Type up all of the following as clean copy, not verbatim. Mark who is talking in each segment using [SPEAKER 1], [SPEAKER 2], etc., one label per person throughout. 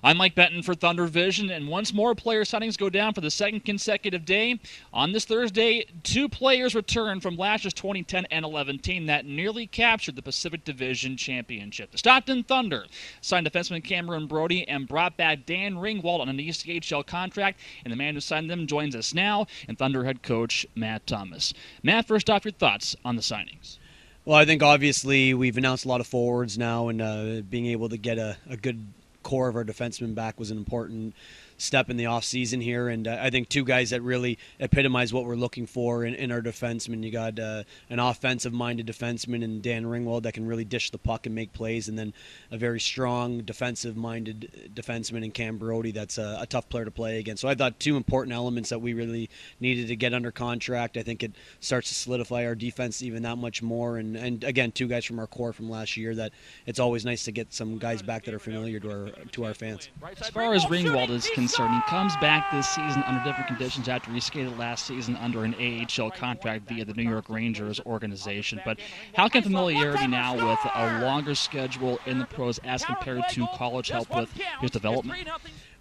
[SPEAKER 1] I'm Mike Benton for ThunderVision, and once more player signings go down for the second consecutive day. On this Thursday, two players return from last year's 2010 and 11 team that nearly captured the Pacific Division Championship. The Stockton Thunder signed defenseman Cameron Brodie and brought back Dan Ringwald on an ECHL contract, and the man who signed them joins us now, and Thunder head coach Matt Thomas. Matt, first off, your thoughts on the signings.
[SPEAKER 2] Well, I think obviously we've announced a lot of forwards now, and being able to get a good core of our defensemen back was an important step in the offseason here, and I think two guys that really epitomize what we're looking for in our defensemen. You got an offensive-minded defenseman in Dan Ringwald that can really dish the puck and make plays, and then a very strong defensive-minded defenseman in Cam Brodie that's a tough player to play against. So I thought two important elements that we really needed to get under contract. I think it starts to solidify our defense even that much more, and again, two guys from our core from last year that it's always nice to get some guys back that are familiar to our fans.
[SPEAKER 1] As far as Ringwald is concerned, he comes back this season under different conditions after he skated last season under an AHL contract via the New York Rangers organization. But how can familiarity now with a longer schedule in the pros as compared to college help with his development?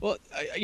[SPEAKER 2] Well,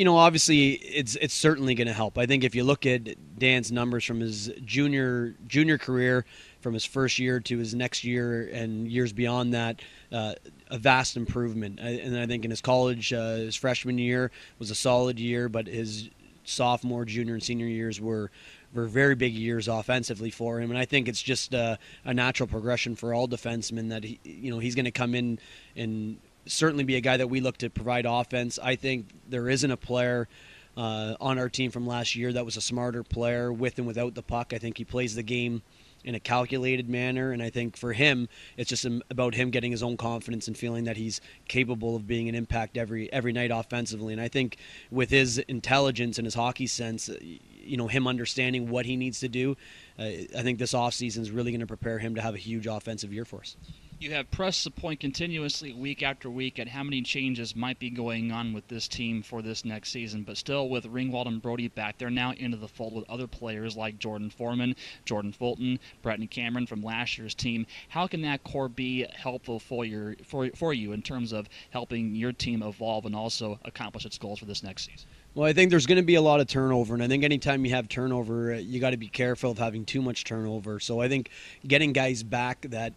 [SPEAKER 2] obviously it's certainly going to help. I think if you look at Dan's numbers from his junior career, from his first year to his next year and years beyond that, a vast improvement. And I think in his college, his freshman year was a solid year, but his sophomore, junior, and senior years were very big years offensively for him. And I think it's just a natural progression for all defensemen that he's going to come in and certainly be a guy that we look to provide offense. I think there isn't a player on our team from last year that was a smarter player with and without the puck. I think he plays the game in a calculated manner, and I think for him, it's just about him getting his own confidence and feeling that he's capable of being an impact every night offensively. And I think with his intelligence and his hockey sense, him understanding what he needs to do, I think this offseason is really going to prepare him to have a huge offensive year for us.
[SPEAKER 1] You have pressed the point continuously week after week at how many changes might be going on with this team for this next season, but still with Ringwald and Brodie back, they're now into the fold with other players like Jordan Foreman, Jordan Fulton, Brittany Cameron from last year's team. How can that core be helpful for you in terms of helping your team evolve and also accomplish its goals for this next season?
[SPEAKER 2] Well, I think there's going to be a lot of turnover, and I think anytime you have turnover, you got to be careful of having too much turnover. So I think getting guys back that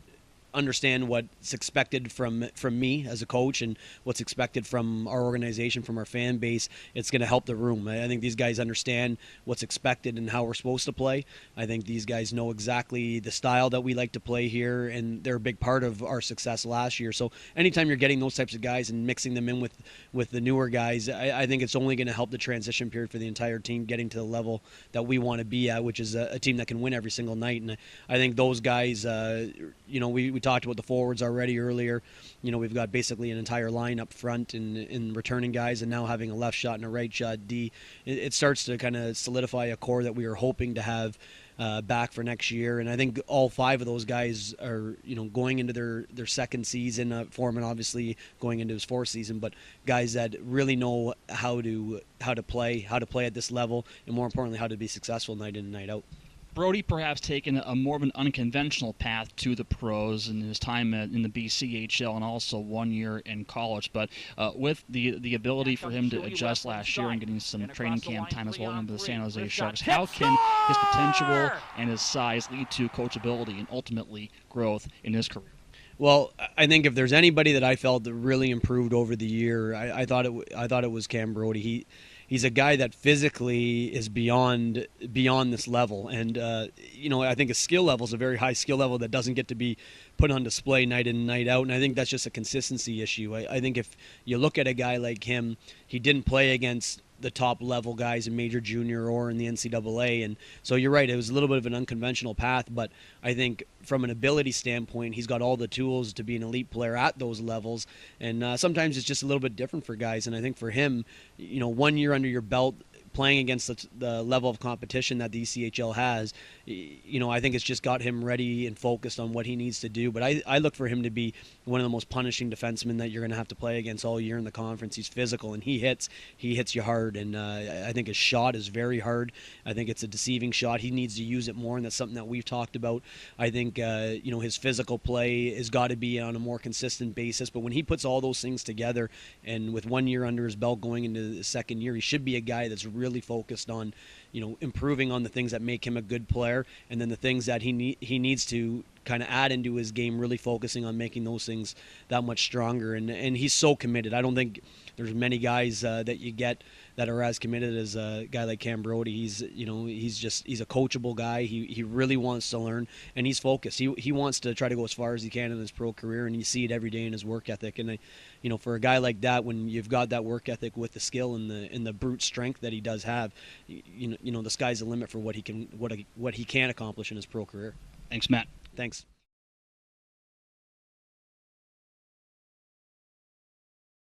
[SPEAKER 2] understand what's expected from me as a coach and what's expected from our organization, from our fan base, it's going to help the room. I think these guys understand what's expected and how we're supposed to play. I think these guys know exactly the style that we like to play here, and they're a big part of our success last year. So anytime you're getting those types of guys and mixing them in with the newer guys, I think it's only going to help the transition period for the entire team getting to the level that we want to be at, which is a team that can win every single night. And I think those guys, we talked about the forwards already earlier. We've got basically an entire line up front in returning guys, and now having a left shot and a right shot D. It starts to kind of solidify a core that we were hoping to have back for next year. And I think all five of those guys are, going into their second season. Foreman obviously going into his fourth season, but guys that really know how to play at this level, and more importantly, how to be successful night in and night out.
[SPEAKER 1] Brodie perhaps taken a more of an unconventional path to the pros in his time in the BCHL and also 1 year in college. But with the ability for him to adjust last year and getting some training camp time as well into the San Jose Sharks, how can his potential and his size lead to coachability and ultimately growth in his career?
[SPEAKER 2] Well, I think if there's anybody that I felt that really improved over the year, I thought it was Cam Brodie. He's a guy that physically is beyond this level, and I think his skill level is a very high skill level that doesn't get to be put on display night in and night out, and I think that's just a consistency issue. I think if you look at a guy like him, he didn't play against the top level guys in major junior or in the NCAA, and so you're right, it was a little bit of an unconventional path, but I think from an ability standpoint, he's got all the tools to be an elite player at those levels, and sometimes it's just a little bit different for guys, and I think for him, 1 year under your belt playing against the level of competition that the ECHL has, I think it's just got him ready and focused on what he needs to do. But I look for him to be one of the most punishing defensemen that you're going to have to play against all year in the conference. He's physical, and he hits you hard, and I think his shot is very hard. I think it's a deceiving shot. He needs to use it more, and that's something that we've talked about. I think his physical play has got to be on a more consistent basis, but when he puts all those things together, and with 1 year under his belt going into the second year, he should be a guy that's really focused on improving on the things that make him a good player, and then the things that he needs to kind of add into his game, really focusing on making those things that much stronger. And he's so committed. I don't think there's many guys that you get that are as committed as a guy like Cam Brodie. He's a coachable guy. He really wants to learn, and he's focused. He wants to try to go as far as he can in his pro career, and you see it every day in his work ethic. And for a guy like that, when you've got that work ethic with the skill and the brute strength that he does have, the sky's the limit for what he can accomplish in his pro career.
[SPEAKER 1] Thanks, Matt.
[SPEAKER 2] Thanks.